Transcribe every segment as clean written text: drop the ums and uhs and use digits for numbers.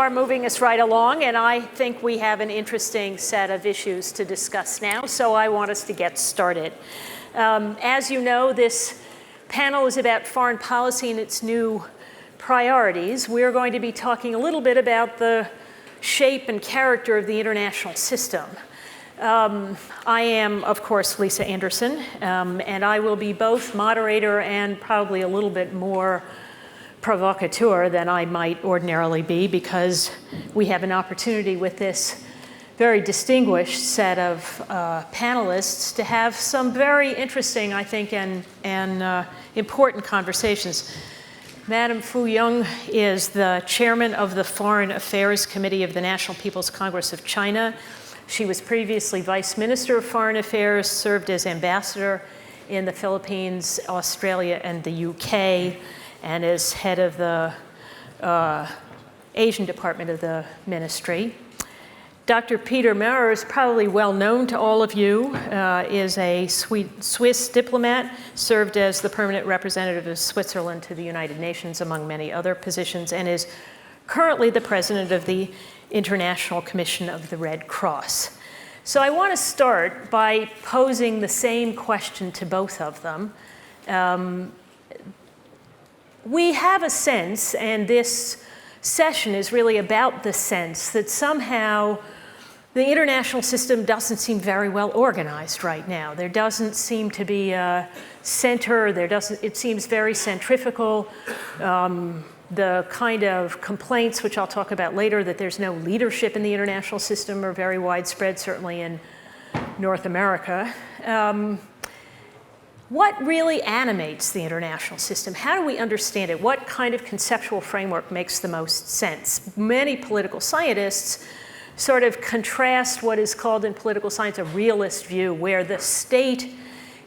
are moving us right along, and I think we have an interesting set of issues to discuss now, so I want us to get started. As you know, this panel is about foreign policy and its new priorities. We're going to be talking a little bit about the shape and character of the international system. I am, of course, Lisa Anderson, and I will be both moderator and probably a little bit more provocateur than I might ordinarily be, because we have an opportunity with this very distinguished set of panelists to have some very interesting, I think, and important conversations. Madam Fu Ying is the chairman of the Foreign Affairs Committee of the National People's Congress of China. She was previously Vice Minister of Foreign Affairs, served as ambassador in the Philippines, Australia, and the UK, and is head of the Asian department of the ministry. Dr. Peter Maurer is probably well known to all of you, is a Swiss diplomat, served as the permanent representative of Switzerland to the United Nations, among many other positions, and is currently the president of the International Commission of the Red Cross. So I want to start by posing the same question to both of them. We have a sense, and this session is really about the sense, that somehow the international system doesn't seem very well organized right now. There doesn't seem to be a center. It seems very centrifugal. The kind of complaints, which I'll talk about later, that there's no leadership in the international system are very widespread, certainly in North America. What really animates the international system? How do we understand it? What kind of conceptual framework makes the most sense? Many political scientists sort of contrast what is called in political science a realist view, where the state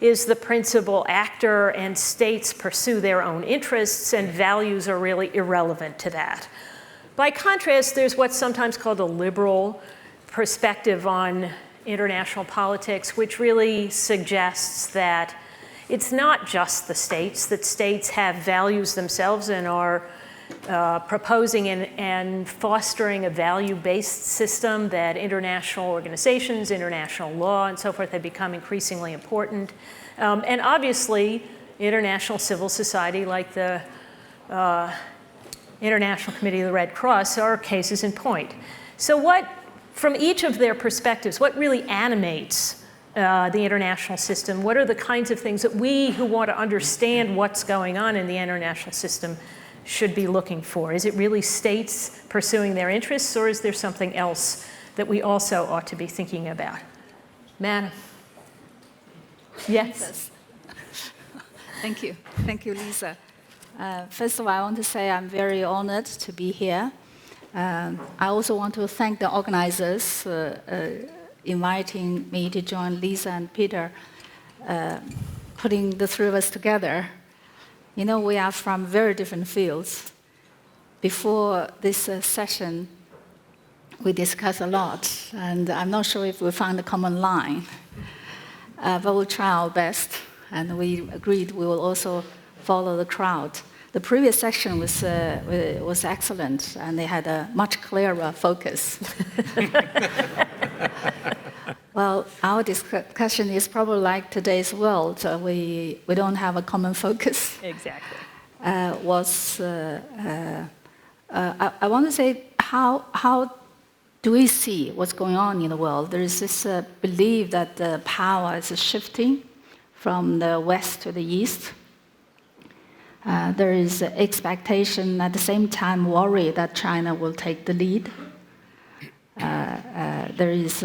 is the principal actor and states pursue their own interests and values are really irrelevant to that. By contrast, there's what's sometimes called a liberal perspective on international politics, which really suggests that it's not just the states, that states have values themselves and are proposing and fostering a value-based system, that international organizations, international law, and so forth have become increasingly important. And obviously, international civil society like the International Committee of the Red Cross are cases in point. So what, from each of their perspectives, what really animates the international system? What are the kinds of things that we who want to understand what's going on in the international system should be looking for? Is it really states pursuing their interests, or is there something else that we also ought to be thinking about? Madam? Yes? Thank you. Thank you, Lisa. First of all, I want to say I'm very honored to be here. I also want to thank the organizers inviting me to join Lisa and Peter, putting the three of us together. You know, we are from very different fields. Before this session, we discussed a lot, and I'm not sure if we found a common line, but we'll try our best, and we agreed we will also follow the crowd. The previous section was excellent, and they had a much clearer focus. Well, our discussion is probably like today's world. We don't have a common focus. Exactly. I want to say, how do we see what's going on in the world? There is this belief that the power is shifting from the west to the east. There is expectation, at the same time worry that China will take the lead. There is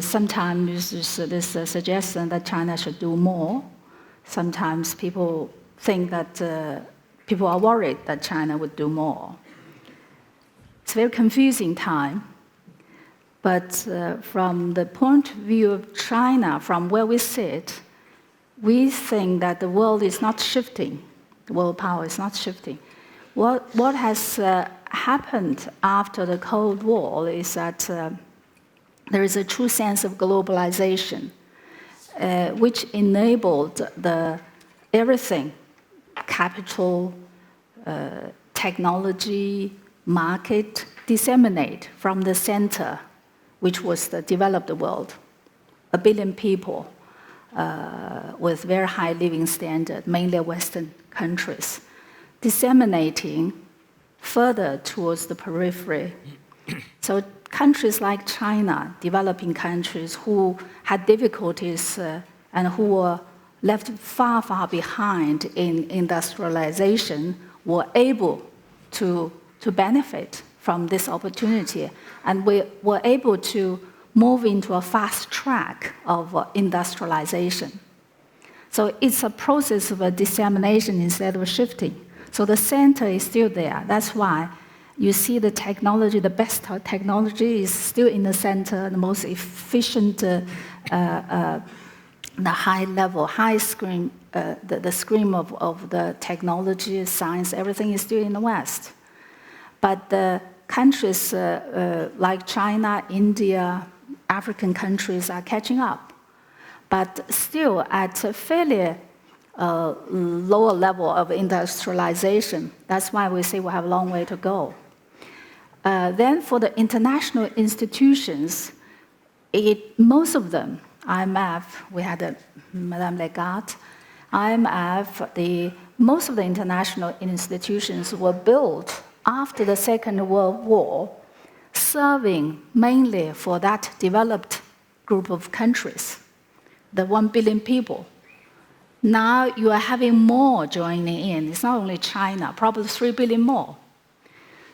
sometimes this suggestion that China should do more. Sometimes people think that people are worried that China would do more. It's a very confusing time. But from the point of view of China, from where we sit, we think that the world is not shifting. The world power is not shifting. What has happened after the Cold War is that there is a true sense of globalization, which enabled everything, capital, technology, market, disseminate from the center, which was the developed world, 1 billion people with very high living standard, mainly Western countries, disseminating further towards the periphery. So countries like China, developing countries who had difficulties and who were left far, far behind in industrialization were able to benefit from this opportunity. And we were able to move into a fast track of industrialization. So it's a process of a dissemination instead of shifting. So the center is still there. That's why you see the technology, the best technology is still in the center, the most efficient, the high level, high screen, the screen of the technology, science, everything is still in the West. But the countries like China, India, African countries are catching up, but still at a fairly lower level of industrialization. That's why we say we have a long way to go. Then for the international institutions, most of them, IMF, we had Madame Lagarde, IMF, most of the international institutions were built after the Second World War, serving mainly for that developed group of countries, the 1 billion people. Now you are having more joining in. It's not only China, probably 3 billion more.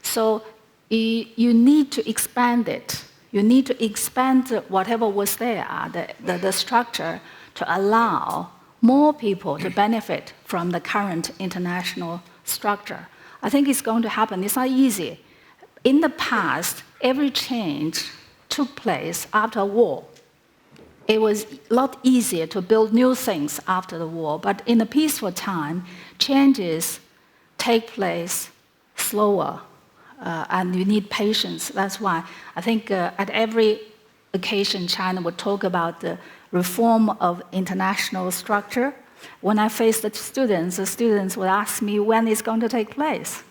So you need to expand it. You need to expand whatever was there, the structure, to allow more people to benefit from the current international structure. I think it's going to happen. It's not easy. In the past, every change took place after a war. It was a lot easier to build new things after the war, but in a peaceful time, changes take place slower, and you need patience. That's why I think at every occasion, China would talk about the reform of international structure. When I faced the students would ask me when it's going to take place.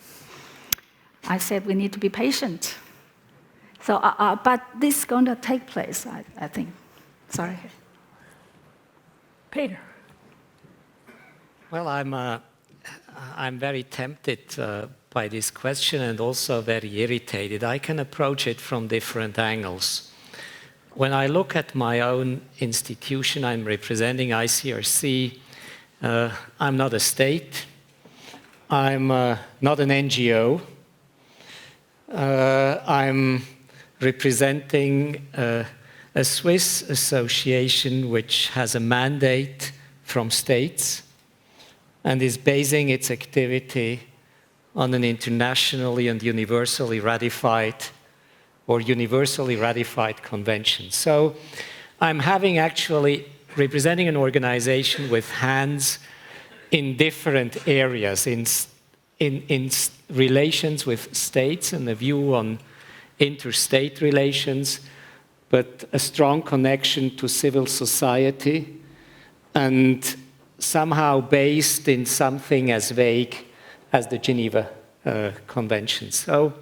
I said we need to be patient. So, but this is going to take place, I think. Sorry. Peter. Well, I'm very tempted by this question and also very irritated. I can approach it from different angles. When I look at my own institution, I'm representing ICRC. I'm not a state. I'm not an NGO. I'm representing a Swiss association which has a mandate from states and is basing its activity on an internationally and universally ratified convention. So I'm actually representing an organization with hands in different areas, in relations with states and a view on interstate relations, but a strong connection to civil society and somehow based in something as vague as the Geneva Convention. So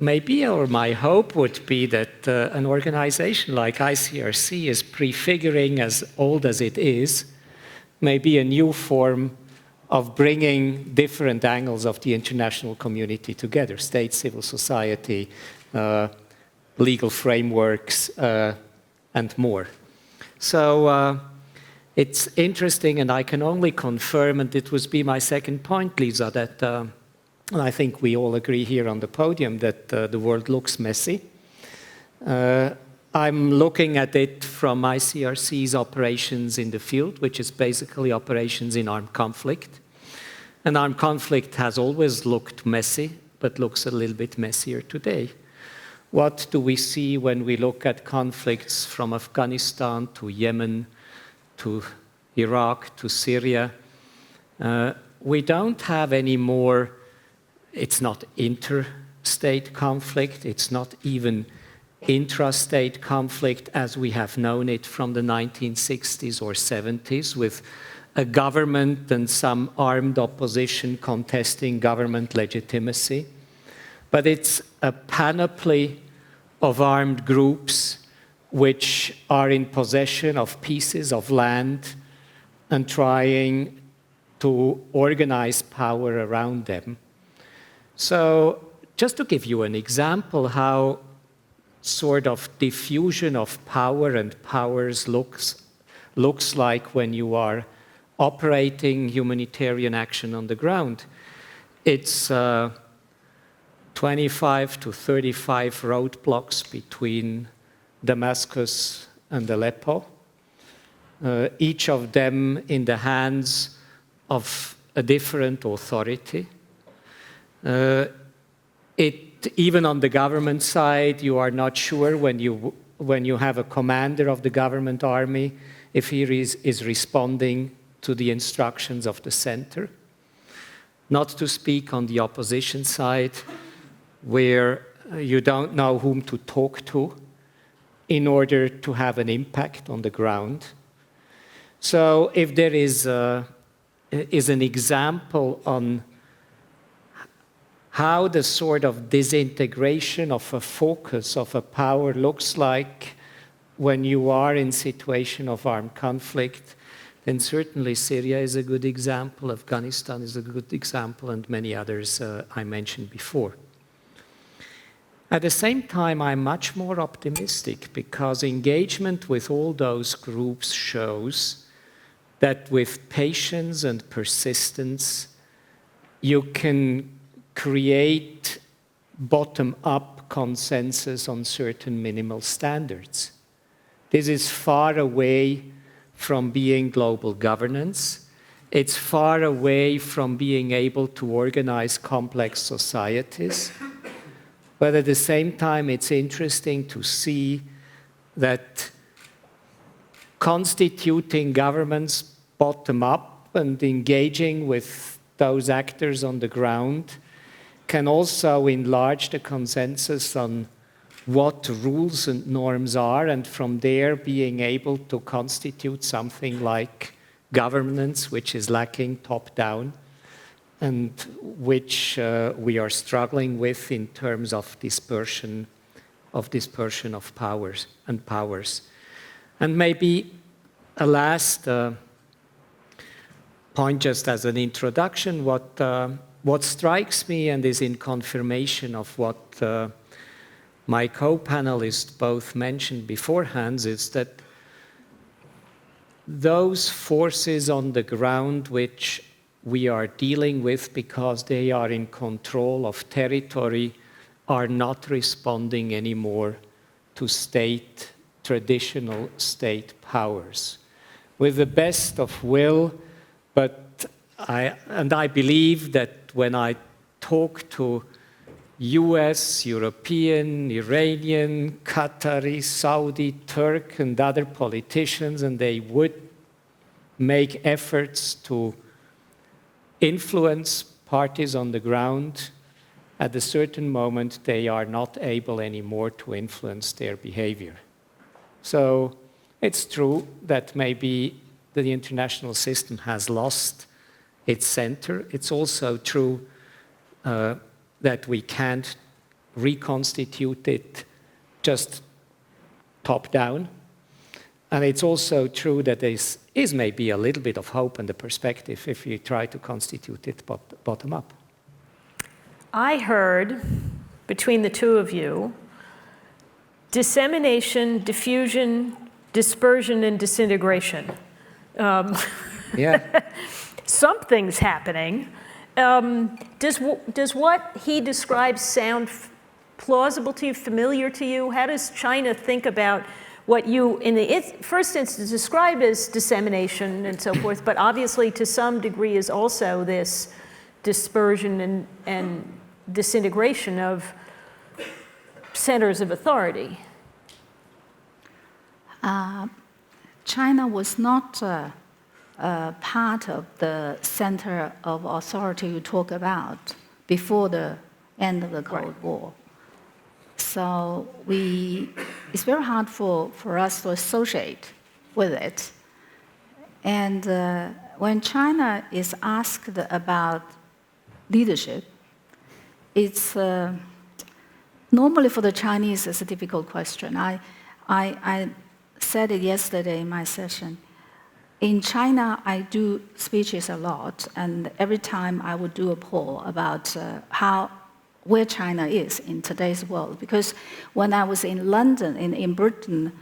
maybe, or my hope would be that an organization like ICRC is prefiguring, as old as it is, maybe a new form of bringing different angles of the international community together, state, civil society, legal frameworks, and more. So it's interesting, and I can only confirm, and it would be my second point, Lisa, that and I think we all agree here on the podium that the world looks messy. I'm looking at it from ICRC's operations in the field, which is basically operations in armed conflict. And armed conflict has always looked messy, but looks a little bit messier today. What do we see when we look at conflicts from Afghanistan to Yemen, to Iraq, to Syria? We don't have any more. It's not interstate conflict, it's not even intrastate conflict as we have known it from the 1960s or 70s, with a government and some armed opposition contesting government legitimacy. but it's a panoply of armed groups which are in possession of pieces of land and trying to organize power around them. So just to give you an example how sort of diffusion of power and powers looks like when you are operating humanitarian action on the ground. It's 25 to 35 roadblocks between Damascus and Aleppo, each of them in the hands of a different authority. Even on the government side, you are not sure when you have a commander of the government army if he is responding to the instructions of the center. Not to speak on the opposition side, where you don't know whom to talk to in order to have an impact on the ground. So if there is an example on how the sort of disintegration of a focus of a power looks like when you are in situation of armed conflict, then certainly Syria is a good example, Afghanistan is a good example, and many others I mentioned before. At the same time, I'm much more optimistic because engagement with all those groups shows that with patience and persistence, you can create bottom-up consensus on certain minimal standards. This is far away from being global governance. It's far away from being able to organize complex societies. But at the same time, it's interesting to see that constituting governments bottom-up and engaging with those actors on the ground can also enlarge the consensus on what rules and norms are, and from there being able to constitute something like governance, which is lacking top-down, and which we are struggling with in terms of dispersion of powers. And maybe a last point, just as an introduction, what strikes me and is in confirmation of what my co-panelists both mentioned beforehand is that those forces on the ground which we are dealing with because they are in control of territory are not responding anymore to traditional state powers. With the best of will, but I believe that when I talk to US, European, Iranian, Qatari, Saudi, Turk, and other politicians, and they would make efforts to influence parties on the ground, at a certain moment they are not able anymore to influence their behavior. So it's true that maybe the international system has lost its center. It's also true that we can't reconstitute it just top down. And it's also true that there is maybe a little bit of hope and a perspective if you try to constitute it bottom up. I heard, between the two of you, dissemination, diffusion, dispersion, and disintegration. Yeah. Something's happening. Does what he describes sound plausible to you, familiar to you? How does China think about what you, in the first instance, described as dissemination and so forth, but obviously to some degree is also this dispersion and disintegration of centers of authority? China was not part of the center of authority you talk about before the end of the Cold War. So it's very hard for us to associate with it. And when China is asked about leadership, it's normally for the Chinese, it's a difficult question. I said it yesterday in my session. In China, I do speeches a lot, and every time I would do a poll about where China is in today's world. Because when I was in London, in Britain,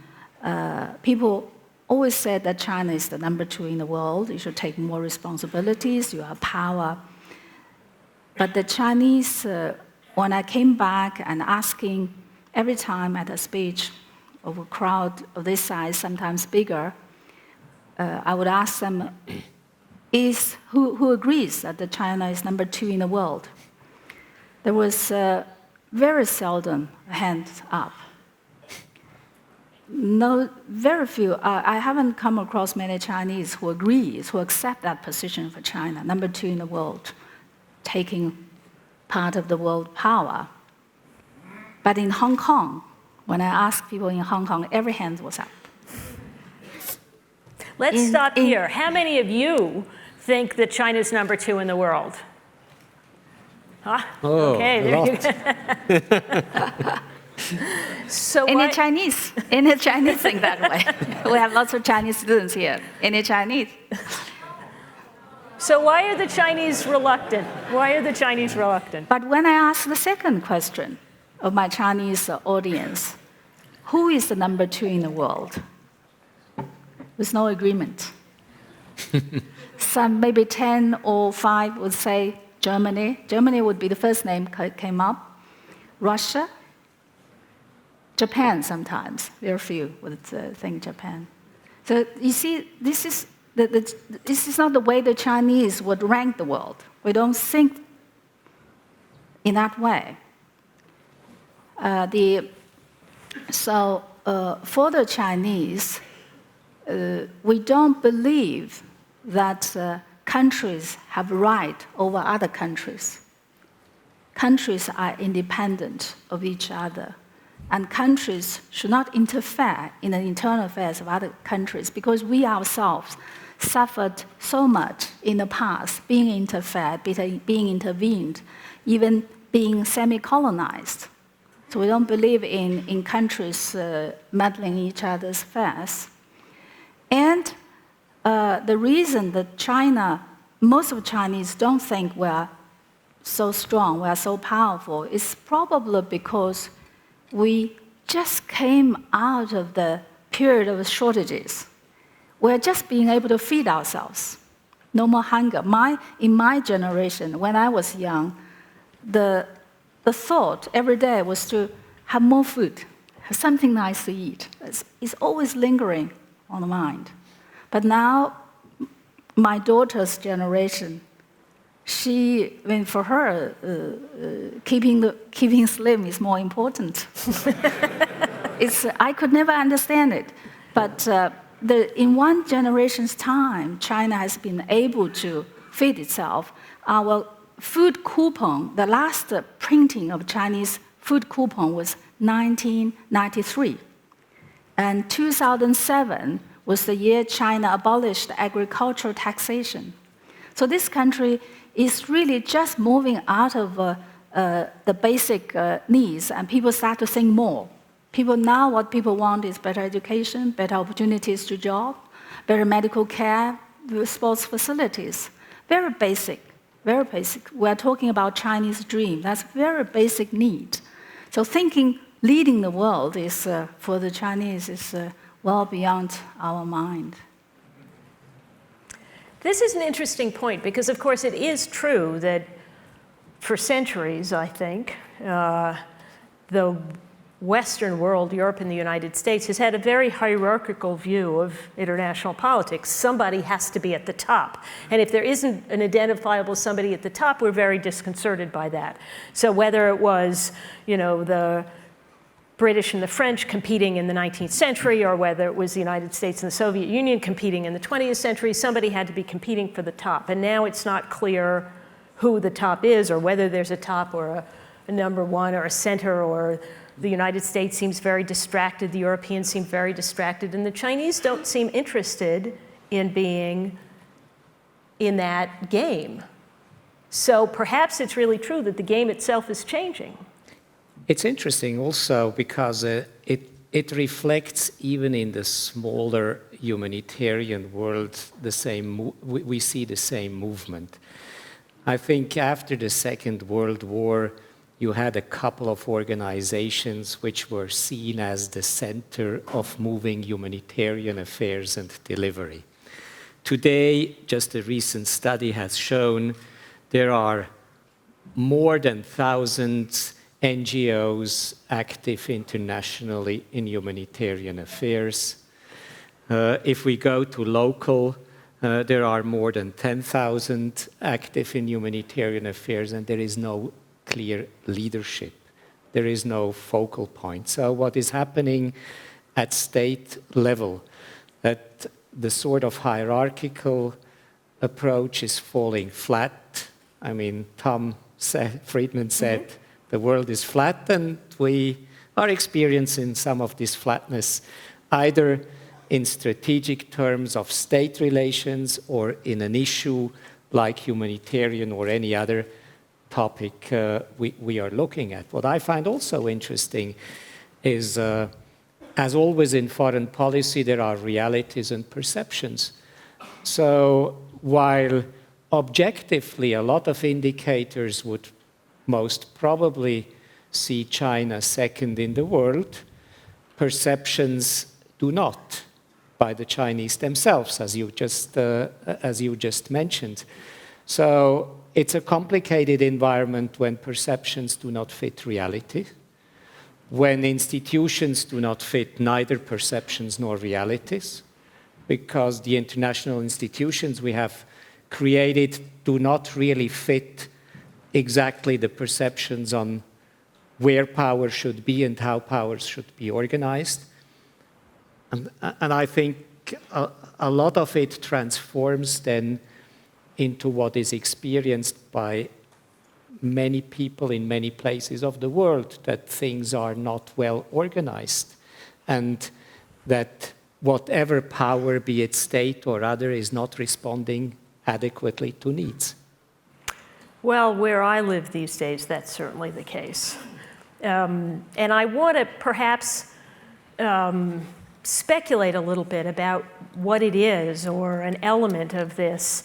people always said that China is the number 2 in the world. You should take more responsibilities, you have power. But the Chinese, when I came back and asking every time at a speech of a crowd of this size, sometimes bigger, I would ask them, who agrees that the China is number 2 in the world? There was very seldom a hand up. No, very few. I haven't come across many Chinese who accept that position for China, number 2 in the world, taking part of the world power. But in Hong Kong, when I asked people in Hong Kong, every hand was up. Let's stop here. How many of you think that China's number 2 in the world? Huh? Oh, okay, there you go. So any Chinese think that way. We have lots of Chinese students here. Any Chinese? So why are the Chinese reluctant? Why are the Chinese reluctant? But when I ask the second question of my Chinese audience, who is the number 2 in the world? There's no agreement. Some, maybe 10 or 5 would say Germany. Germany would be the first name came up. Russia. Japan sometimes. Very few would think Japan. So you see, this is not the way the Chinese would rank the world. We don't think in that way. For the Chinese, we don't believe that countries have right over other countries. Countries are independent of each other, and countries should not interfere in the internal affairs of other countries, because we ourselves suffered so much in the past, being intervened, even being semi-colonized. So we don't believe in countries meddling in each other's affairs. And the reason that most of Chinese don't think we're so strong, we're so powerful, is probably because we just came out of the period of shortages. We're just being able to feed ourselves. No more hunger. In my generation, when I was young, the thought every day was to have more food, have something nice to eat. It's always lingering on the mind. But now, my daughter's generation, for her, keeping slim is more important. I could never understand it. But in one generation's time, China has been able to feed itself. Our food coupon, the last printing of Chinese food coupon was 1993. And 2007 was the year China abolished agricultural taxation. So this country is really just moving out of the basic needs, and people start to think more. What people want is better education, better opportunities to job, better medical care, sports facilities. Very basic, very basic. We're talking about Chinese dream. That's very basic need. So leading the world is, for the Chinese, is well beyond our mind. This is an interesting point because, of course, it is true that for centuries, I think, the Western world, Europe and the United States, has had a very hierarchical view of international politics. Somebody has to be at the top. And if there isn't an identifiable somebody at the top, we're very disconcerted by that. So whether it was, the British and the French competing in the 19th century, or whether it was the United States and the Soviet Union competing in the 20th century, somebody had to be competing for the top. And now it's not clear who the top is, or whether there's a top or a number 1 or a center, or the United States seems very distracted, the Europeans seem very distracted, and the Chinese don't seem interested in being in that game. So perhaps it's really true that the game itself is changing. It's interesting also because it reflects even in the smaller humanitarian world we see the same movement. I think after the Second World War, you had a couple of organizations which were seen as the center of moving humanitarian affairs and delivery. Today, just a recent study has shown there are more than 1,000 NGOs active internationally in humanitarian affairs. If we go to local, there are more than 10,000 active in humanitarian affairs, and there is no clear leadership. There is no focal point. So what is happening at state level, that the sort of hierarchical approach is falling flat. I mean, Friedman said, the world is flat, and we are experiencing some of this flatness, either in strategic terms of state relations or in an issue like humanitarian or any other topic we are looking at. What I find also interesting is, as always in foreign policy, there are realities and perceptions. So while objectively a lot of indicators would most probably see China second in the world, perceptions do not by the Chinese themselves, as you just mentioned. So it's a complicated environment when perceptions do not fit reality, when institutions do not fit neither perceptions nor realities, because the international institutions we have created do not really fit exactly the perceptions on where power should be and how powers should be organized. And I think a lot of it transforms then into what is experienced by many people in many places of the world, that things are not well organized, and that whatever power, be it state or other, is not responding adequately to needs. Well, where I live these days, that's certainly the case. And I want to perhaps speculate a little bit about what it is, or an element of this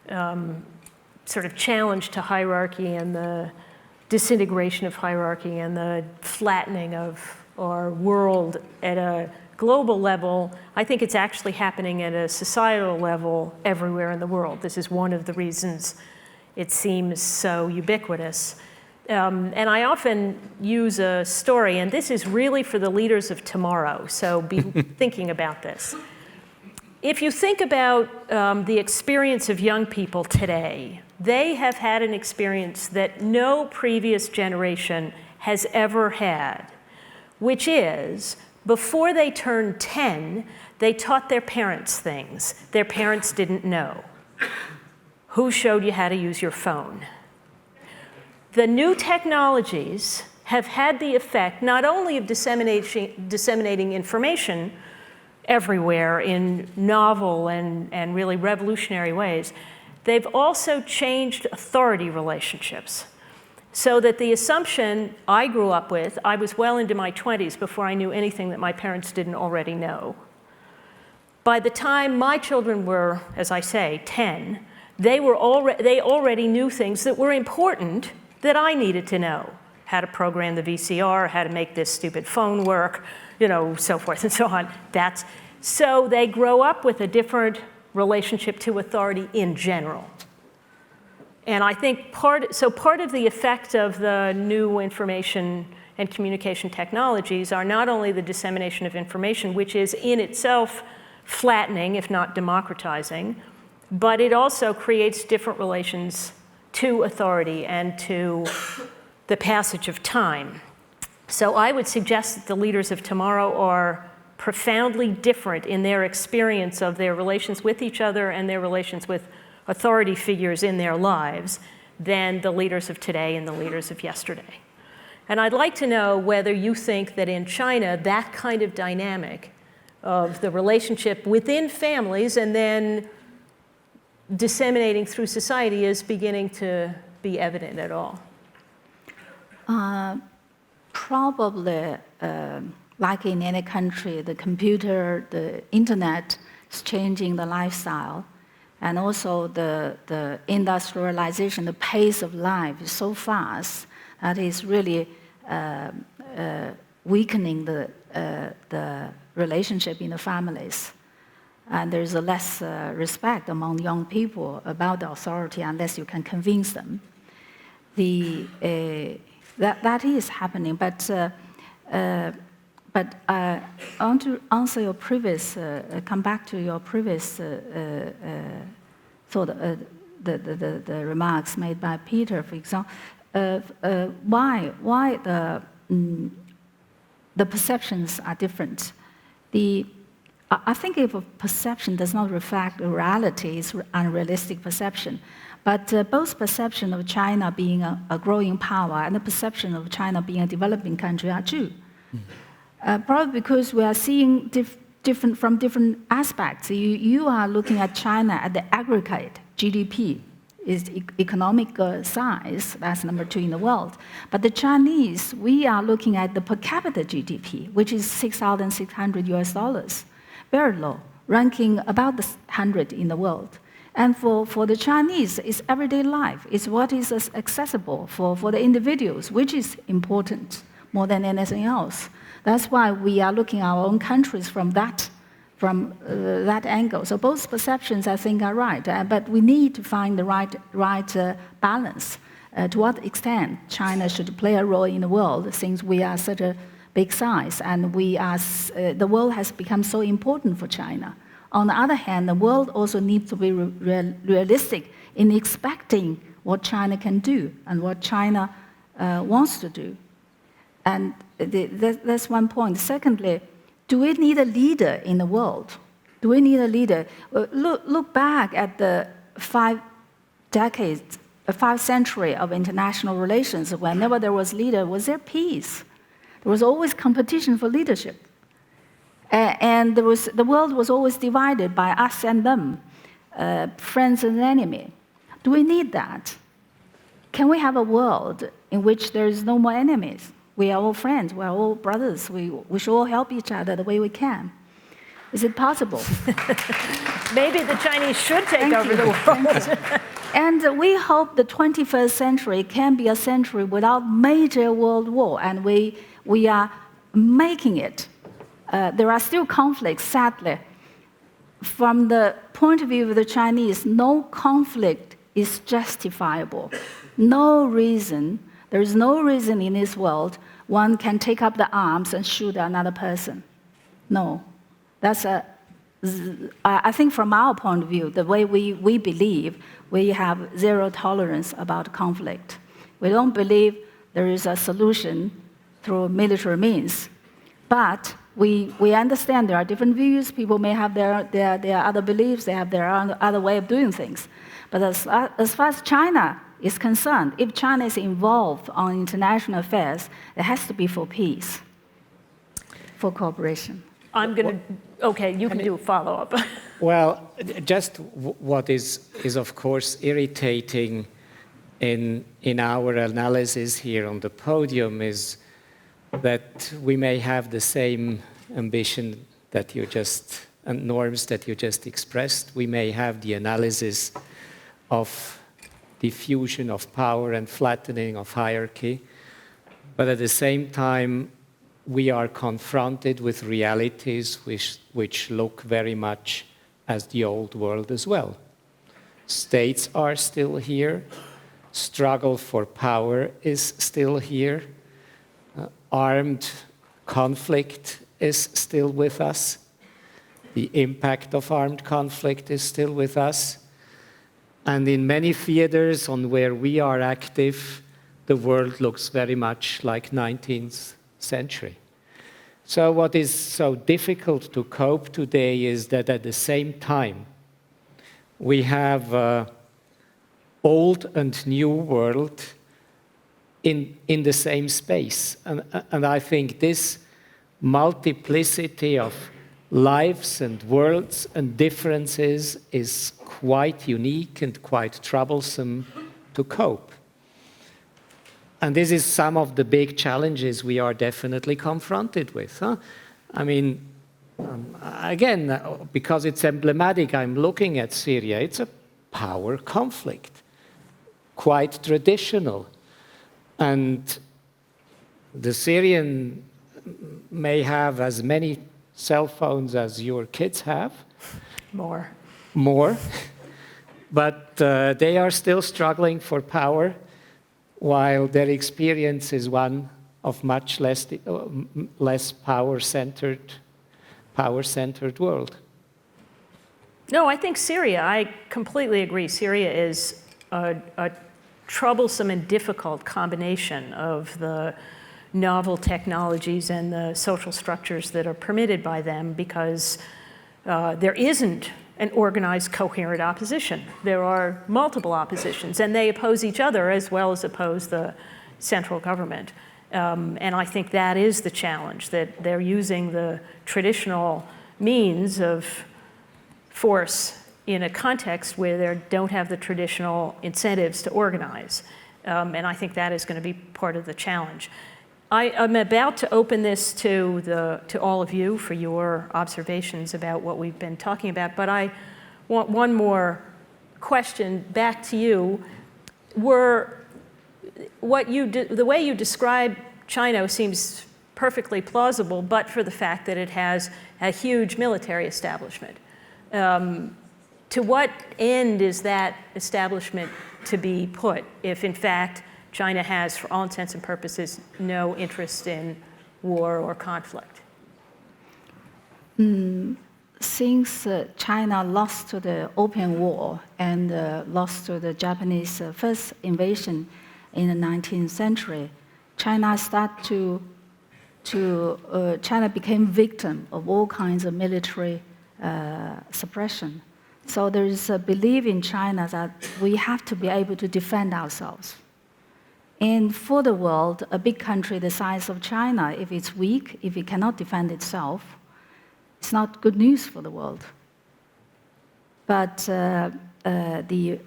sort of challenge to hierarchy and the disintegration of hierarchy and the flattening of our world at a global level. I think it's actually happening at a societal level everywhere in the world. This is one of the reasons it seems so ubiquitous. And I often use a story, and this is really for the leaders of tomorrow, so be thinking about this. If you think about the experience of young people today, they have had an experience that no previous generation has ever had, which is, before they turned 10, they taught their parents things their parents didn't know. Who showed you how to use your phone? The new technologies have had the effect not only of disseminating information everywhere in novel and really revolutionary ways, they've also changed authority relationships. So that the assumption I grew up with, I was well into my 20s before I knew anything that my parents didn't already know. By the time my children were, as I say, 10, they already knew things that were important that I needed to know. How to program the VCR, how to make this stupid phone work, so forth and so on. So they grow up with a different relationship to authority in general. And I think part of the effect of the new information and communication technologies are not only the dissemination of information, which is in itself flattening, if not democratizing, but it also creates different relations to authority and to the passage of time. So I would suggest that the leaders of tomorrow are profoundly different in their experience of their relations with each other and their relations with authority figures in their lives than the leaders of today and the leaders of yesterday. And I'd like to know whether you think that in China, that kind of dynamic of the relationship within families and then disseminating through society is beginning to be evident at all. probably, like in any country, the computer, the internet is changing the lifestyle. And also the industrialization, the pace of life is so fast that is really weakening the relationship in the families. And there's a less respect among young people about the authority unless you can convince them. That is happening, but I want to answer your previous, come back to your previous thought, the remarks made by Peter, for example. Why the perceptions are different? I think if a perception does not reflect reality, it's unrealistic perception. But both perception of China being a growing power and the perception of China being a developing country are true. Probably because we are seeing different from different aspects. You are looking at China at the aggregate GDP, is economic size, that's number 2 in the world. But the Chinese, we are looking at the per capita GDP, which is $6,600, very low, ranking about the 100 in the world. And for the Chinese, it's everyday life. It's what is accessible for the individuals, which is important more than anything else. That's why we are looking at our own countries from that angle. So both perceptions, I think, are right. But we need to find the right balance. To what extent China should play a role in the world, since we are such a big size, and the world has become so important for China. On the other hand, the world also needs to be realistic in expecting what China can do and what China wants to do. And that's one point. Secondly, do we need a leader in the world? Do we need a leader? Look back at the 5 centuries of international relations. Whenever there was leader, was there peace? There was always competition for leadership. And the world was always divided by us and them, friends and enemy. Do we need that? Can we have a world in which there is no more enemies? We are all friends, we are all brothers, we should all help each other the way we can. Is it possible? Maybe the Chinese should take over the world. And we hope the 21st century can be a century without major world war, and we are making it. There are still conflicts, sadly. From the point of view of the Chinese, no conflict is justifiable. There is no reason in this world one can take up the arms and shoot another person. No. I think from our point of view, the way we believe, we have zero tolerance about conflict. We don't believe there is a solution through military means. But we understand there are different views. People may have their other beliefs. They have their other way of doing things. But as far as China is concerned, if China is involved on international affairs, it has to be for peace, for cooperation. I'm going to, okay, you can do a follow-up. Well, just what is of course irritating in our analysis here on the podium is that we may have the same ambition that you just, and norms that you just expressed. We may have the analysis of diffusion of power and flattening of hierarchy, but at the same time, we are confronted with realities which look very much as the old world as well. States are still here. Struggle for power is still here. Armed conflict is still with us. The impact of armed conflict is still with us. And in many theaters on where we are active, the world looks very much like 19th century. So what is so difficult to cope today is that at the same time, we have old and new world in the same space. And I think this multiplicity of lives and worlds and differences is quite unique and quite troublesome to cope. And this is some of the big challenges we are definitely confronted with. I mean, again, because it's emblematic, I'm looking at Syria. It's a power conflict, quite traditional. And the Syrian may have as many cell phones as your kids have. More. But they are still struggling for power, while their experience is one of much less power-centered world. No, I think Syria, I completely agree. Syria is a troublesome and difficult combination of the novel technologies and the social structures that are permitted by them, because there isn't an organized, coherent opposition. There are multiple oppositions, and they oppose each other as well as oppose the central government. And I think that is the challenge, that they're using the traditional means of force in a context where they don't have the traditional incentives to organize. And I think that is going to be part of the challenge. I'm about to open this to all of you for your observations about what we've been talking about, but I want one more question back to you. The way you describe China seems perfectly plausible, but for the fact that it has a huge military establishment. To what end is that establishment to be put if, in fact, China has, for all intents and purposes, no interest in war or conflict? Since China lost to the Opium War and lost to the Japanese first invasion in the 19th century, China became victim of all kinds of military suppression. So there is a belief in China that we have to be able to defend ourselves. And for the world, a big country the size of China, if it's weak, if it cannot defend itself, it's not good news for the world. But the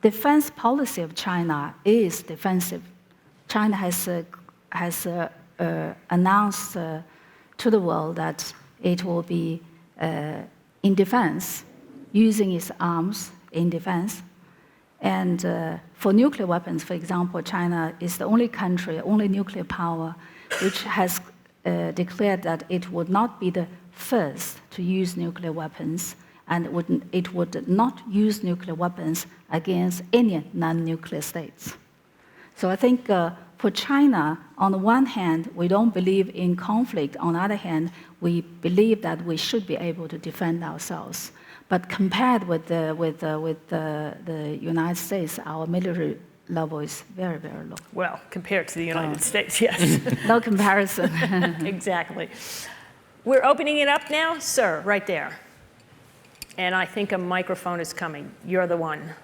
defense policy of China is defensive. China has announced to the world that it will be in defense, using its arms in defense. And for nuclear weapons, for example, China is the only country, only nuclear power, which has declared that it would not be the first to use nuclear weapons, and it would not use nuclear weapons against any non-nuclear states. So I think for China, on the one hand, we don't believe in conflict. On the other hand, we believe that we should be able to defend ourselves. But compared with the United States, our military level is very, very low. Well, compared to the United States, yes. No comparison. Exactly. We're opening it up now, sir, right there. And I think a microphone is coming. You're the one.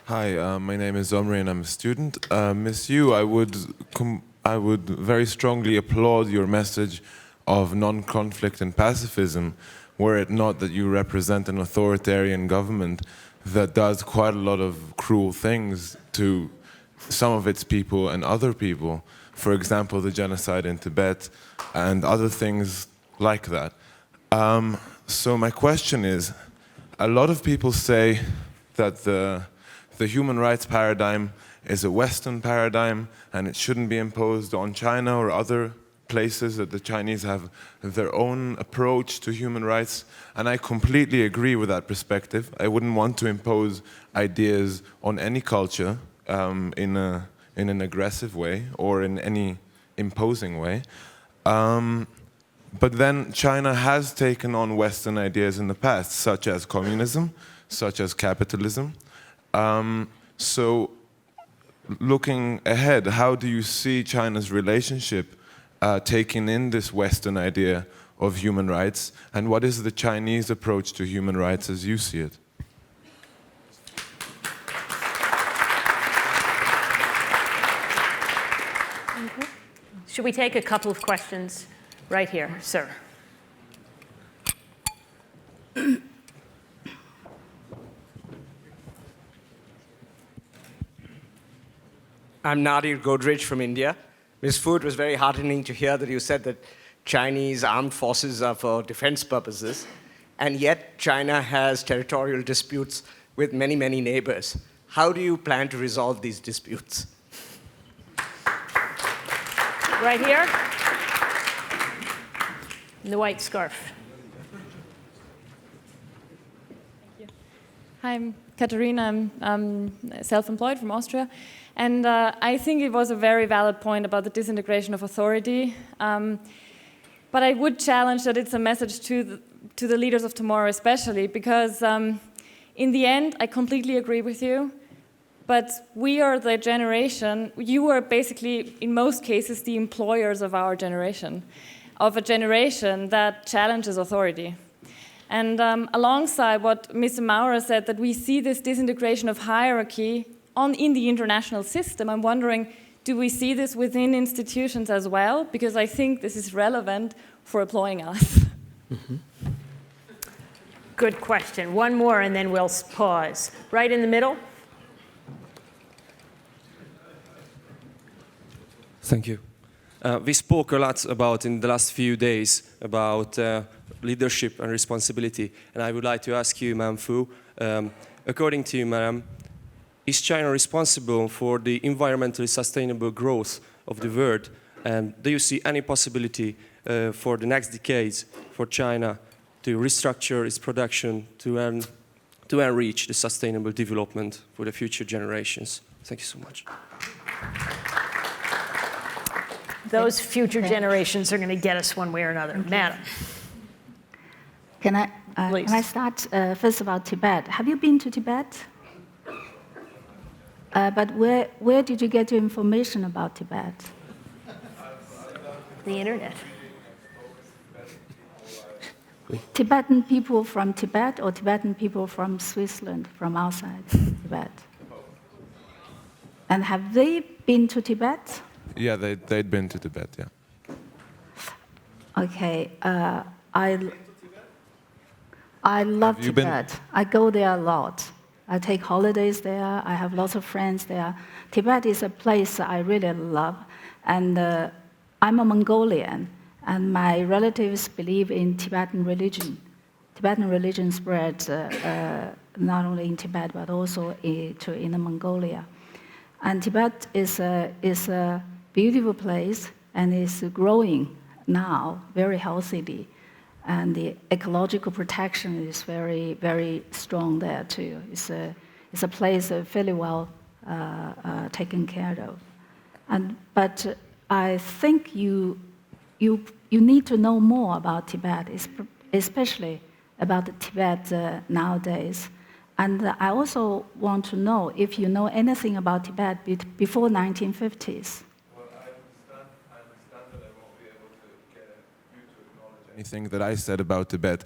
Hi, my name is Omri and I'm a student. Miss Yu, I would very strongly applaud your message of non-conflict and pacifism, were it not that you represent an authoritarian government that does quite a lot of cruel things to some of its people and other people. For example, the genocide in Tibet and other things like that. So my question is, a lot of people say that the human rights paradigm is a Western paradigm and it shouldn't be imposed on China or other places, that the Chinese have their own approach to human rights, and I completely agree with that perspective. I wouldn't want to impose ideas on any culture in an aggressive way or in any imposing way. But then China has taken on Western ideas in the past, such as communism, such as capitalism. So looking ahead, how do you see China's relationship taking in this Western idea of human rights, and what is the Chinese approach to human rights as you see it? Should we take a couple of questions right here, sir? I'm Nadir Godrej from India. Ms. Fu, it was very heartening to hear that you said that Chinese armed forces are for defense purposes, and yet China has territorial disputes with many, many neighbors. How do you plan to resolve these disputes? Right here, in the white scarf. Hi, I'm Katharina. I'm self-employed from Austria. And I think it was a very valid point about the disintegration of authority. But I would challenge that it's a message to the leaders of tomorrow especially, because in the end, I completely agree with you. But we are the generation, you are basically, in most cases, the employers of our generation, of a generation that challenges authority. And alongside what Mr. Maurer said, that we see this disintegration of hierarchy in the international system, I'm wondering, do we see this within institutions as well? Because I think this is relevant for employing us. Mm-hmm. Good question. One more, and then we'll pause. Right in the middle. Thank you. We spoke a lot about, in the last few days, about leadership and responsibility. And I would like to ask you, Ma'am Fu, according to you, Ma'am, is China responsible for the environmentally sustainable growth of the world? And do you see any possibility for the next decades for China to restructure its production to enrich the sustainable development for the future generations? Thank you so much. Those future generations are going to get us one way or another. Okay. Madam. Can I start first about Tibet? Have you been to Tibet? But where did you get your information about Tibet? The internet. Tibetan people from Tibet or Tibetan people from Switzerland, from outside Tibet? And have they been to Tibet? Yeah, they'd been to Tibet, yeah. Okay, I love Tibet. I go there a lot. I take holidays there. I have lots of friends there. Tibet is a place I really love. And I'm a Mongolian, and my relatives believe in Tibetan religion. Tibetan religion spread not only in Tibet, but also in Mongolia. And Tibet is a beautiful place, and is growing now very healthily. And the ecological protection is very, very strong there too. It's a place fairly well taken care of. But I think you need to know more about Tibet, especially about Tibet nowadays. And I also want to know if you know anything about Tibet before 1950s. Well, I understand that I won't be able to get you to acknowledge anything that I said about Tibet.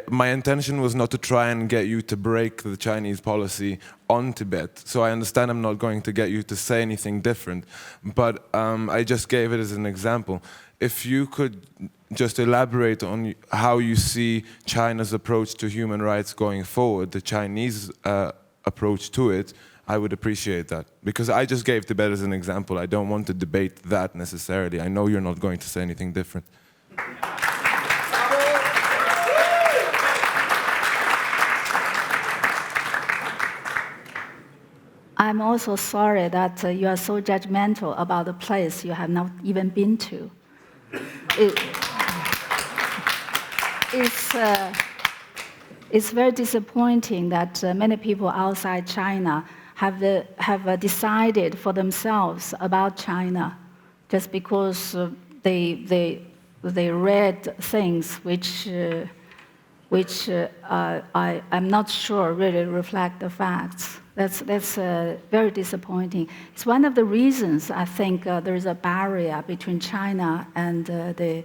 My intention was not to try and get you to break the Chinese policy on Tibet. So I understand I'm not going to get you to say anything different. But I just gave it as an example. If you could just elaborate on how you see China's approach to human rights going forward, the Chinese approach to it, I would appreciate that. Because I just gave Tibet as an example. I don't want to debate that necessarily. I know you're not going to say anything different. I'm also sorry that you are so judgmental about a place you have not even been to. It's very disappointing that many people outside China have decided for themselves about China just because they read things which I'm not sure really reflect the facts. That's very disappointing. It's one of the reasons I think there is a barrier between China and the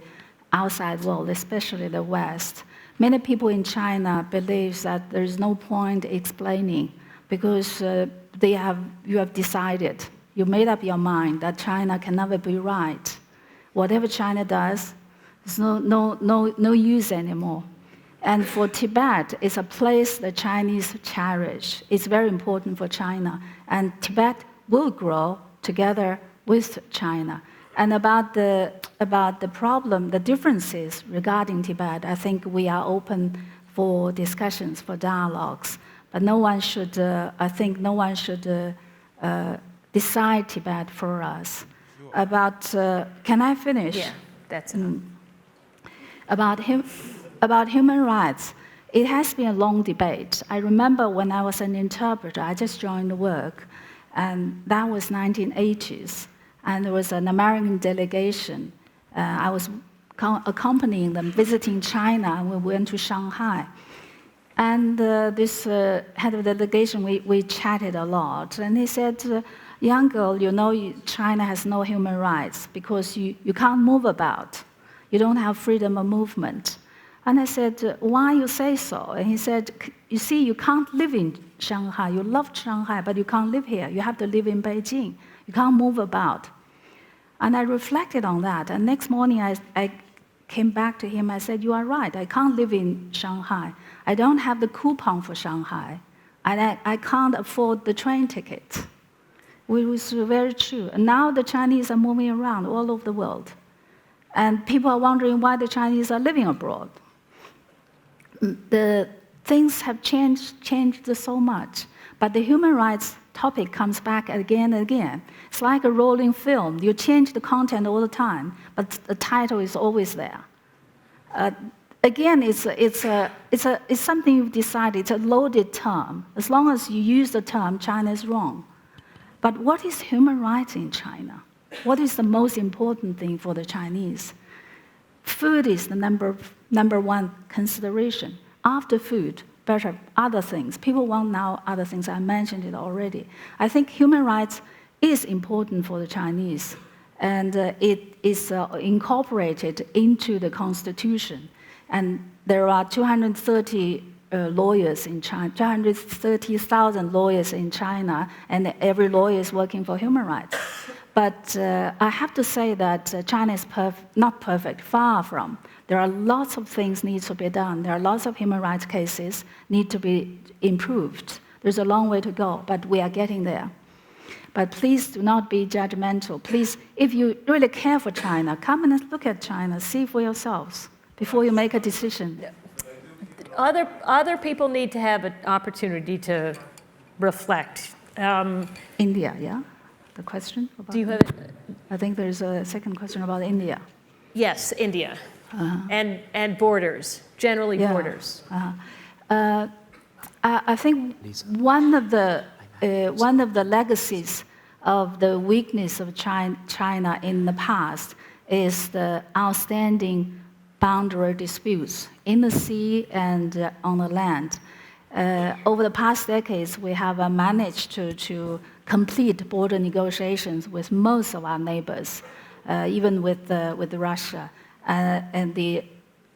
outside world, especially the West. Many people in China believe that there is no point explaining because you have decided, you made up your mind that China can never be right. Whatever China does, there's no use anymore. And for Tibet, it's a place the Chinese cherish. It's very important for China. And Tibet will grow together with China. And about the problem, the differences regarding Tibet, I think we are open for discussions, for dialogues. But no one should, I think no one should decide Tibet for us. About, can I finish? Yeah, that's it. About human rights, it has been a long debate. I remember when I was an interpreter, I just joined work, and that was 1980s. And there was an American delegation. I was accompanying them, visiting China, and we went to Shanghai. And this head of the delegation, we chatted a lot. And he said, young girl, you know China has no human rights because you can't move about. You don't have freedom of movement. And I said, why you say so? And he said, you see, you can't live in Shanghai. You love Shanghai, but you can't live here. You have to live in Beijing. You can't move about. And I reflected on that. And next morning, I came back to him. I said, you are right. I can't live in Shanghai. I don't have the coupon for Shanghai. And I can't afford the train ticket. It was very true. And now the Chinese are moving around all over the world. And people are wondering why the Chinese are living abroad. The things have changed so much. But the human rights topic comes back again and again. It's like a rolling film. You change the content all the time, but the title is always there. Again, it's something you've decided. It's a loaded term. As long as you use the term, China is wrong. But what is human rights in China? What is the most important thing for the Chinese? Food is the number one consideration. After food, better other things. People want now other things. I mentioned it already. I think human rights is important for the Chinese, and it is incorporated into the constitution. And there are 230 lawyers in China, 230,000 lawyers in China, and every lawyer is working for human rights. But I have to say that China is not perfect, far from. There are lots of things need to be done. There are lots of human rights cases need to be improved. There's a long way to go, but we are getting there. But please do not be judgmental. Please, if you really care for China, come and look at China, see for yourselves before you make a decision. Other people need to have an opportunity to reflect. India, yeah? The question about Do you have? I think there's a second question about India. Yes, India, and borders, generally Yeah. borders. I think one of the legacies of the weakness of China in the past is the outstanding boundary disputes in the sea and on the land. Over the past decades, we have managed to complete border negotiations with most of our neighbors, even with Russia. And the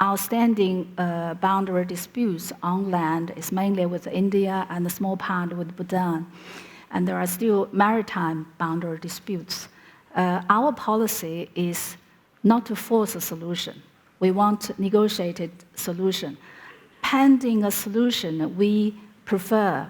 outstanding boundary disputes on land is mainly with India and a small part with Bhutan. And there are still maritime boundary disputes. Our policy is not to force a solution. We want a negotiated solution. Pending a solution, we proposed,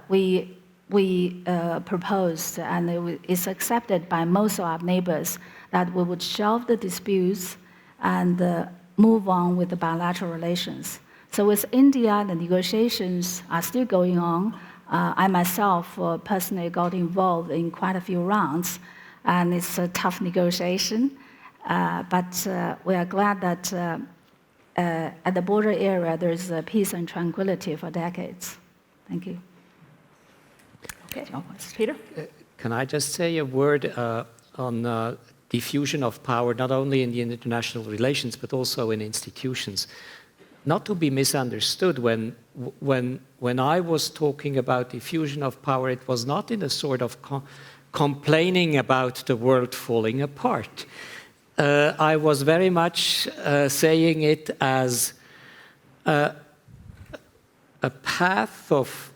and it's accepted by most of our neighbors, that we would shelve the disputes and move on with the bilateral relations. So with India, the negotiations are still going on. I myself personally got involved in quite a few rounds, and it's a tough negotiation. But we are glad that at the border area, there's peace and tranquility for decades. Thank you. Okay, Peter? Can I just say a word on diffusion of power, not only in the international relations, but also in institutions? Not to be misunderstood, when I was talking about diffusion of power, it was not in a sort of complaining about the world falling apart. I was very much saying it as a path of,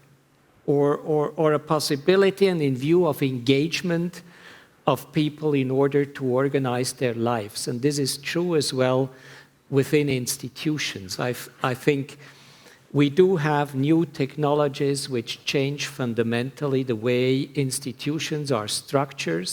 or a possibility and in view of engagement of people in order to organize their lives. And this is true as well within institutions. I think We do have new technologies which change fundamentally the way institutions are structured,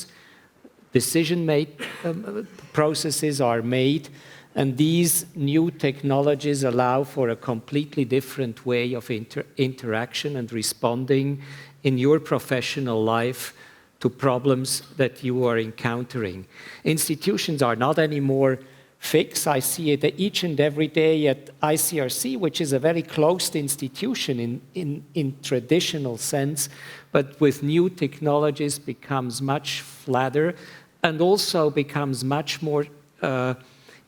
processes are made, and these new technologies allow for a completely different way of interaction and responding in your professional life to problems that you are encountering. Institutions are not anymore fixed. I see it each and every day at ICRC, which is a very closed institution in traditional sense, but with new technologies becomes much flatter and also becomes much more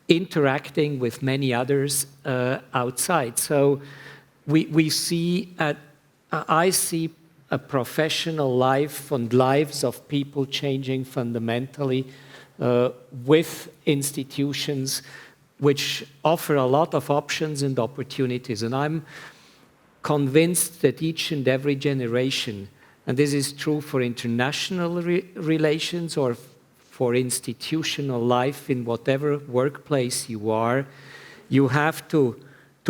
interacting with many others outside. So I see a professional life and lives of people changing fundamentally with institutions which offer a lot of options and opportunities. And I'm convinced that each and every generation, and this is true for international relations or for institutional life in whatever workplace you are, you have to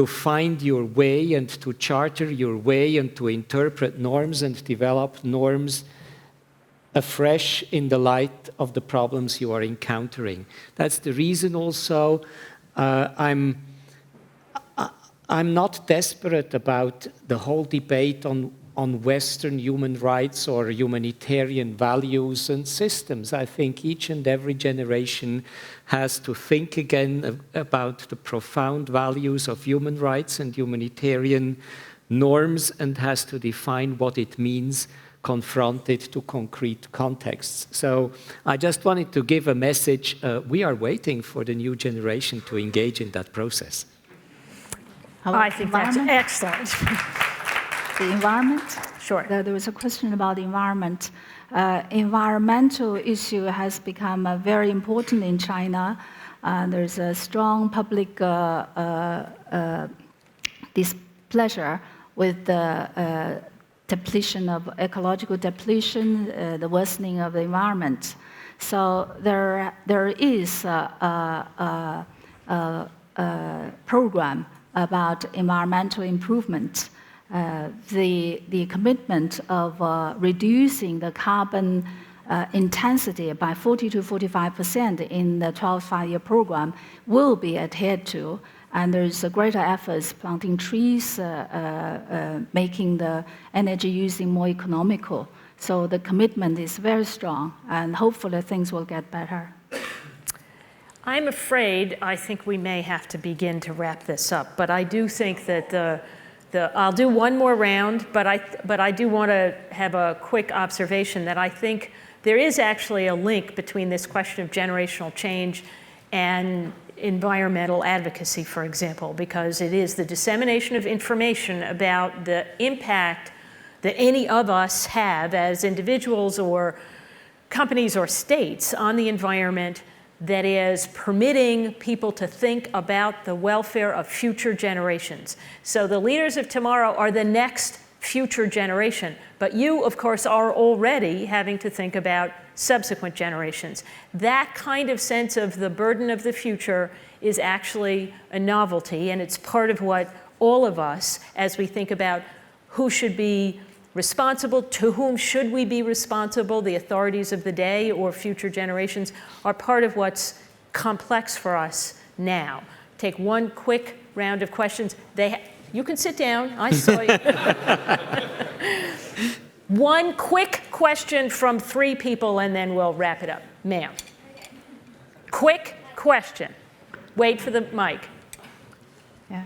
find your way and to charter your way and to interpret norms and develop norms afresh in the light of the problems you are encountering. That's the reason also I'm not desperate about the whole debate on Western human rights or humanitarian values and systems. I think each and every generation has to think again about the profound values of human rights and humanitarian norms and has to define what it means confronted to concrete contexts. So I just wanted to give a message. We are waiting for the new generation to engage in that process. I think that's excellent. The environment? Sure. There was a question about the environment. Environmental issue has become very important in China. There's a strong public displeasure with the depletion of ecological depletion, the worsening of the environment. So there is a program about environmental improvement. The commitment of reducing the carbon intensity by 40 to 45% in the 12th five-year program will be adhered to. And there's a greater efforts planting trees, making the energy using more economical. So the commitment is very strong, and hopefully things will get better. I'm afraid I think we may have to begin to wrap this up, but I do think that I'll do one more round, but I do want to have a quick observation that I think there is actually a link between this question of generational change and environmental advocacy, for example, because it is the dissemination of information about the impact that any of us have as individuals or companies or states on the environment that is permitting people to think about the welfare of future generations. So the leaders of tomorrow are the next future generation, but you, of course, are already having to think about subsequent generations. That kind of sense of the burden of the future is actually a novelty, and it's part of what all of us, as we think about who should be responsible, to whom should we be responsible, the authorities of the day or future generations, are part of what's complex for us now. Take one quick round of questions. You can sit down, I saw you. One quick question from 3 people and then we'll wrap it up. Ma'am. Quick question. Wait for the mic. Yeah.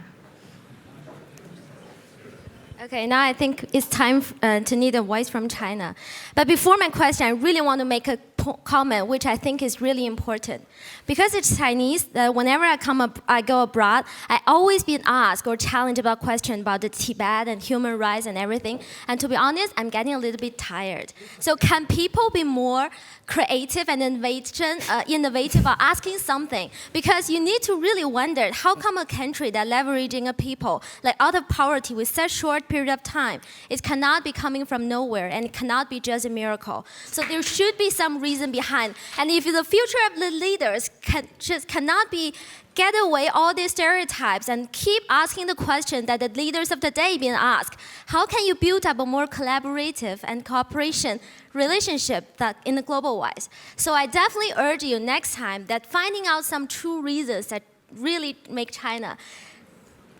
Okay, now I think it's time to need a voice from China. But before my question, I really want to make a comment which I think is really important. Because it's Chinese, whenever I go abroad, I always been asked or challenged about questions about the Tibet and human rights and everything. And to be honest, I'm getting a little bit tired. So can people be more creative and innovative about asking something? Because you need to really wonder, how come a country that leveraging a people like out of poverty with such short period of time, it cannot be coming from nowhere and it cannot be just a miracle. So there should be some reason reason behind. And if the future of the leaders cannot be get away all these stereotypes and keep asking the question that the leaders of today been asked, how can you build up a more collaborative and cooperation relationship that in the global wise? So I definitely urge you next time that finding out some true reasons that really make China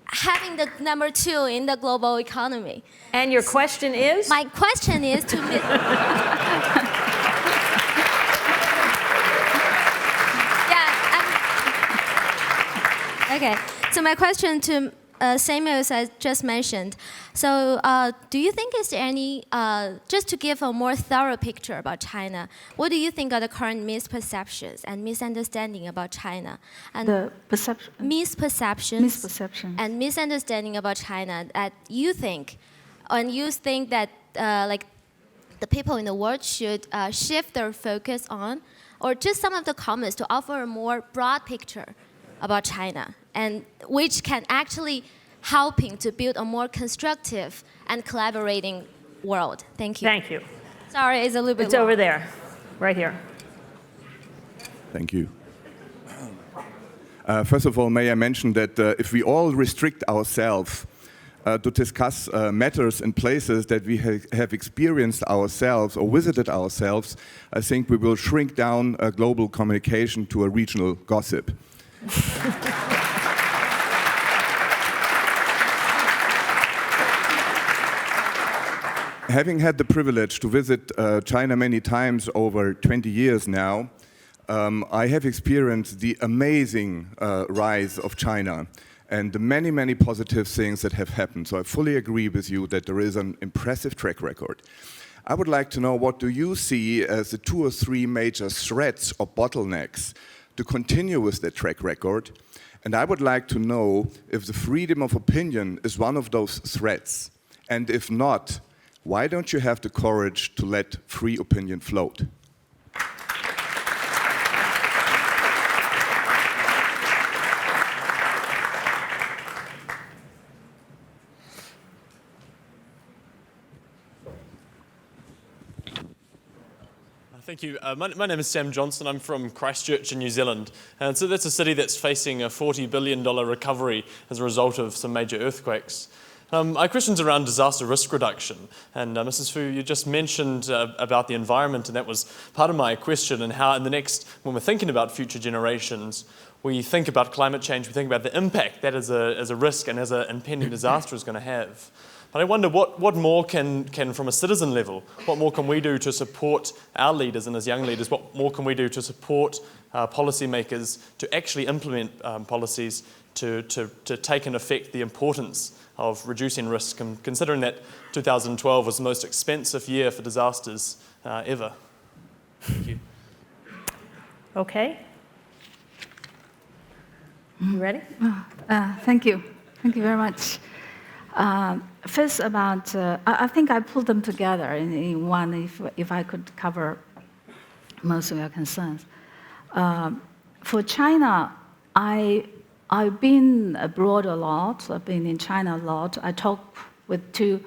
having the number 2 in the global economy. And your question is? My question is to Okay, so my question to Samuel, as I just mentioned. So do you think is there any, just to give a more thorough picture about China, what do you think are the current misperceptions and misunderstanding about China? And The perception. misperceptions and misunderstanding about China that you think, and you think that like the people in the world should shift their focus on, or just some of the comments to offer a more broad picture about China, and which can actually helping to build a more constructive and collaborating world. Thank you. Thank you. Sorry, it's a little bit It's long. over there, right here. Thank you. First of all, may I mention that if we all restrict ourselves to discuss matters and places that we have experienced ourselves or visited ourselves, I think we will shrink down global communication to a regional gossip. Having had the privilege to visit China many times over 20 years now, I have experienced the amazing rise of China and the many, many positive things that have happened. So I fully agree with you that there is an impressive track record. I would like to know, what do you see as the 2 or 3 major threats or bottlenecks to continue with that track record? And I would like to know if the freedom of opinion is one of those threats. And if not, why don't you have the courage to let free opinion float? Thank you. My name is Sam Johnson. I'm from Christchurch in New Zealand. And so that's a city that's facing a $40 billion recovery as a result of some major earthquakes. My question's around disaster risk reduction. And Mrs. Fu, you just mentioned about the environment, and that was part of my question, and how in the next, when we're thinking about future generations, we think about climate change, we think about the impact that as a risk and as an impending disaster is going to have. But I wonder what more can, from a citizen level, what more can we do to support our leaders and as young leaders, what more can we do to support policymakers to actually implement policies to take in effect the importance of reducing risk, and considering that 2012 was the most expensive year for disasters ever. Thank you. Okay. You ready? Thank you. Thank you very much. First about, I think I pulled them together in one, if I could cover most of your concerns. For China, I've been abroad a lot. I've been in China a lot. I talk with 2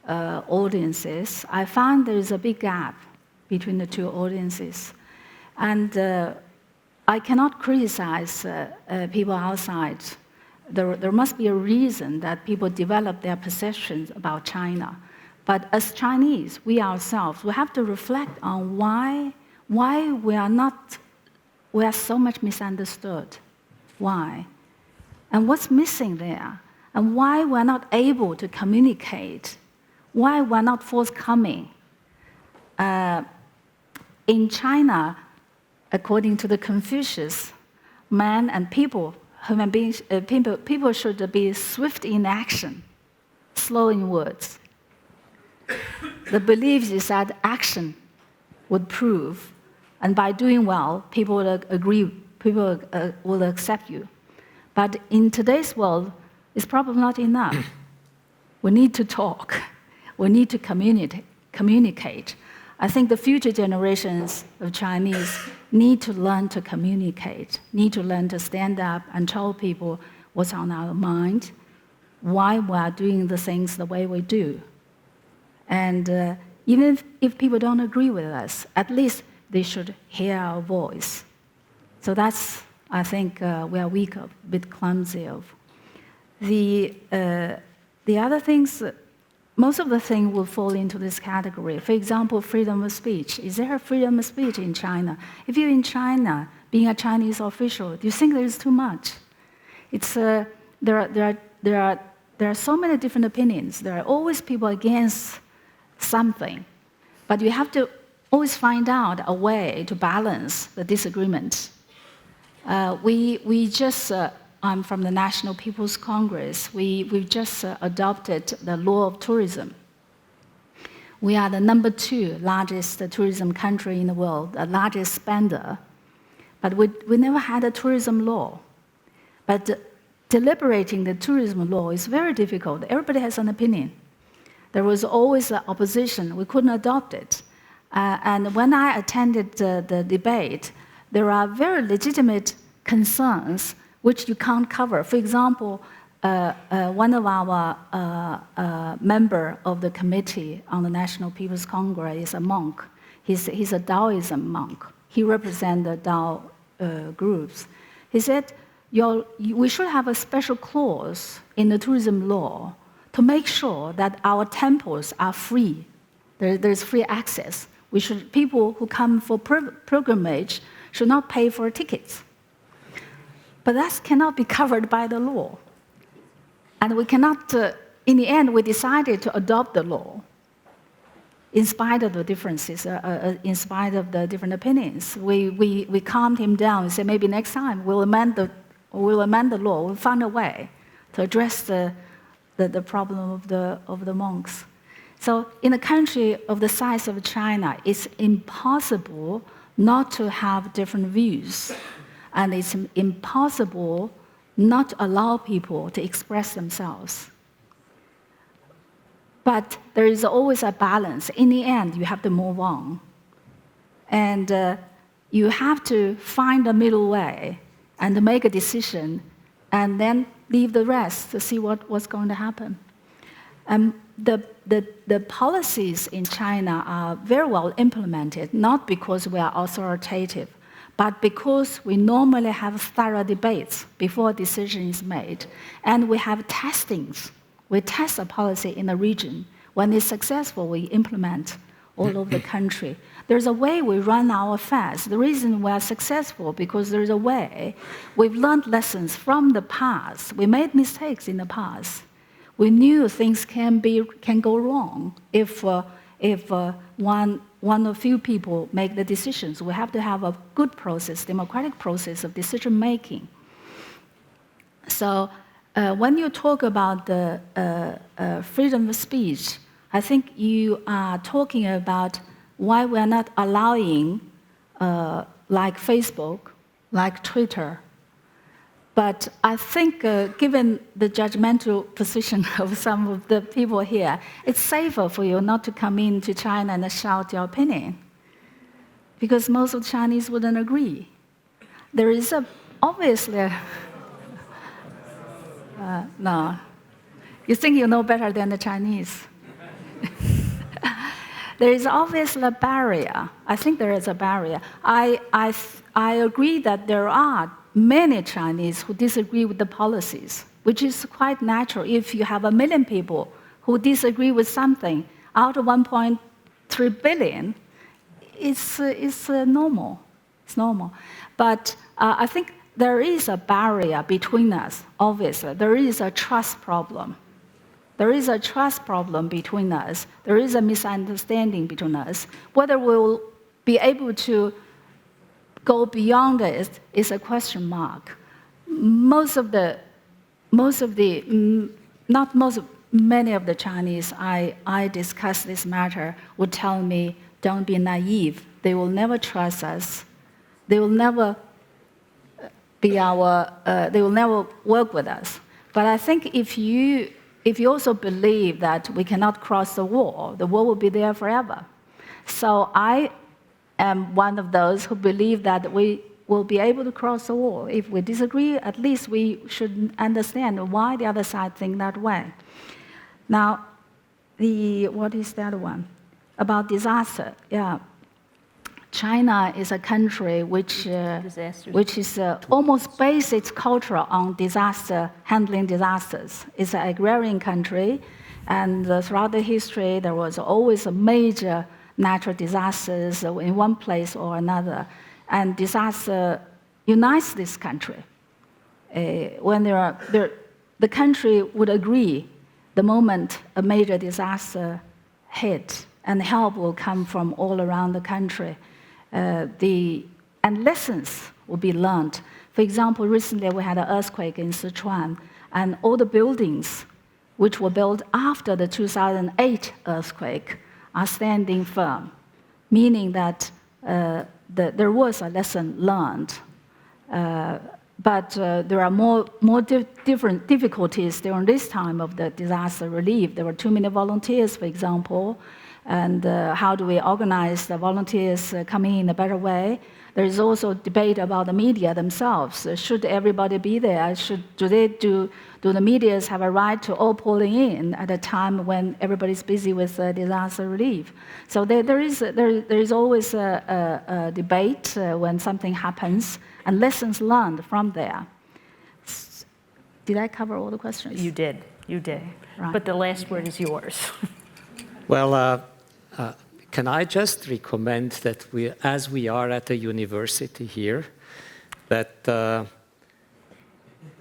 audiences. I found there is a big gap between the 2 audiences. And I cannot criticize people outside. There must be a reason that people develop their perceptions about China. But as Chinese, we ourselves, we have to reflect on why we are so much misunderstood. Why? And what's missing there? And why we're not able to communicate? Why we're not forthcoming? In China, according to the Confucius, man and people, human beings, people should be swift in action, slow in words. The belief is that action would prove, and by doing well, people will agree, people will accept you. But in today's world, it's probably not enough. We need to talk. We need to communicate. I think the future generations of Chinese need to learn to communicate, need to learn to stand up and tell people what's on our mind, why we are doing the things the way we do. And even if people don't agree with us, at least they should hear our voice. So that's, I think, we are weak, a bit clumsy of. The other things, most of the things will fall into this category. For example, freedom of speech. Is there a freedom of speech in China? If you're in China, being a Chinese official, do you think there's too much? It's, there are so many different opinions. There are always people against something. But you have to always find out a way to balance the disagreement. We just, I'm from the National People's Congress. We've just adopted the law of tourism. We are the #2 largest tourism country in the world, the largest spender. But we never had a tourism law. But deliberating the tourism law is very difficult. Everybody has an opinion. There was always opposition. We couldn't adopt it. And when I attended the debate, there are very legitimate concerns which you can't cover. For example, one of our member of the committee on the National People's Congress is a monk. He's a Taoism monk. He represents the Tao groups. He said, we should have a special clause in the tourism law to make sure that our temples are free. There's free access. People who come for pilgrimage should not pay for tickets. But that cannot be covered by the law. And we cannot, in the end, we decided to adopt the law in spite of the differences, in spite of the different opinions. We calmed him down and said, maybe next time we'll amend the law, we'll find a way to address the problem of the monks. So in a country of the size of China, it's impossible not to have different views. And it's impossible not to allow people to express themselves. But there is always a balance. In the end, you have to move on. And you have to find a middle way and make a decision and then leave the rest to see what's going to happen. The policies in China are very well implemented, not because we are authoritative, but because we normally have thorough debates before a decision is made. And we have testings. We test a policy in a region. When it's successful, we implement all over the country. There's a way we run our affairs. The reason we are successful because there's a way. We've learned lessons from the past. We made mistakes in the past. We knew things can go wrong if one or few people make the decisions. We have to have a good process, democratic process of decision making. So when you talk about the freedom of speech, I think you are talking about why we are not allowing, like Facebook, like Twitter. But I think given the judgmental position of some of the people here, it's safer for you not to come into China and shout your opinion, because most of the Chinese wouldn't agree. There is obviously no. You think you know better than the Chinese. There is obviously a barrier. I think there is a barrier. I agree that there are many Chinese who disagree with the policies, which is quite natural. If you have 1 million people who disagree with something out of 1.3 billion, it's normal. It's normal. But I think there is a barrier between us, obviously. There is a trust problem. There is a trust problem between us. There is a misunderstanding between us. Whether we'll be able to go beyond it is a question mark. Many of the Chinese I discuss this matter would tell me, don't be naive. They will never trust us. They will never they will never work with us. But I think if you also believe that we cannot cross the wall will be there forever. So I am one of those who believe that we will be able to cross the wall. If we disagree, at least we should understand why the other side think that way. Now, what is the other one? About disaster. Yeah. China is a country which is almost based its culture on handling disasters. It's an agrarian country, and throughout the history, there was always a major natural disasters in one place or another, and disaster unites this country. When the country would agree the moment a major disaster hit, and help will come from all around the country. And lessons will be learned. For example, recently we had an earthquake in Sichuan, and all the buildings which were built after the 2008 earthquake are standing firm, meaning that there was a lesson learned. But there are more different difficulties during this time of the disaster relief. There were too many volunteers, for example, and how do we organize the volunteers coming in a better way? There is also debate about the media themselves. Should everybody be there? Do the medias have a right to all pulling in at a time when everybody's busy with disaster relief? So there is always a debate when something happens, and lessons learned from there. Did I cover all the questions? You did. Right. But the last word is yours. Well, can I just recommend that as we are at the university here, that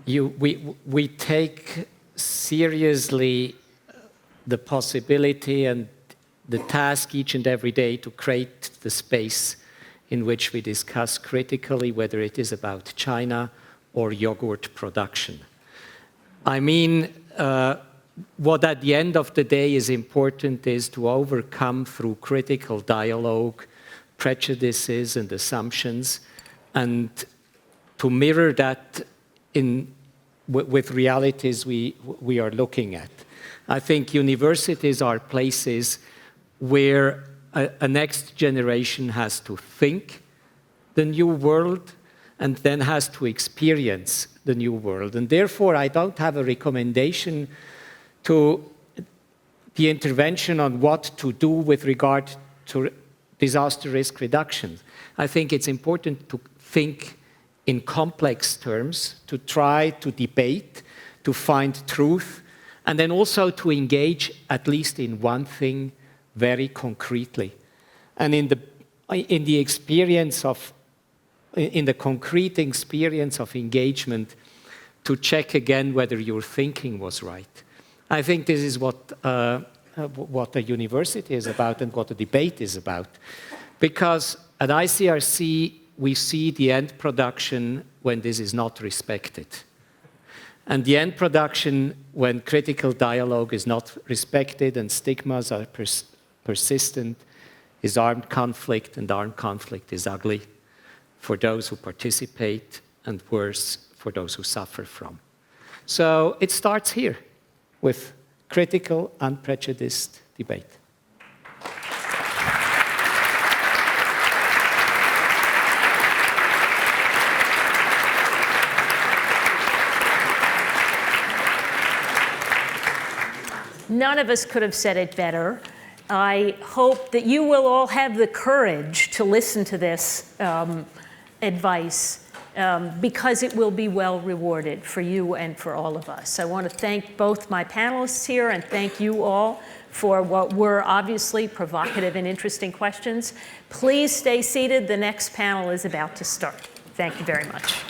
we take seriously the possibility and the task each and every day to create the space in which we discuss critically whether it is about China or yogurt production. I mean, what at the end of the day is important is to overcome through critical dialogue prejudices and assumptions, and to mirror that with realities we are looking at. I think universities are places where a next generation has to think the new world and then has to experience the new world. And therefore, I don't have a recommendation to the intervention on what to do with regard to disaster risk reduction. I think it's important to think in complex terms, to try to debate, to find truth, and then also to engage at least in one thing very concretely. And in the concrete experience of engagement, to check again whether your thinking was right. I think this is what a university is about and what a debate is about. Because at ICRC, we see the end production when this is not respected. And the end production when critical dialogue is not respected and stigmas are persistent is armed conflict, and armed conflict is ugly for those who participate and worse for those who suffer from. So it starts here with critical, unprejudiced debate. None of us could have said it better. I hope that you will all have the courage to listen to this advice because it will be well rewarded for you and for all of us. I want to thank both my panelists here and thank you all for what were obviously provocative and interesting questions. Please stay seated. The next panel is about to start. Thank you very much.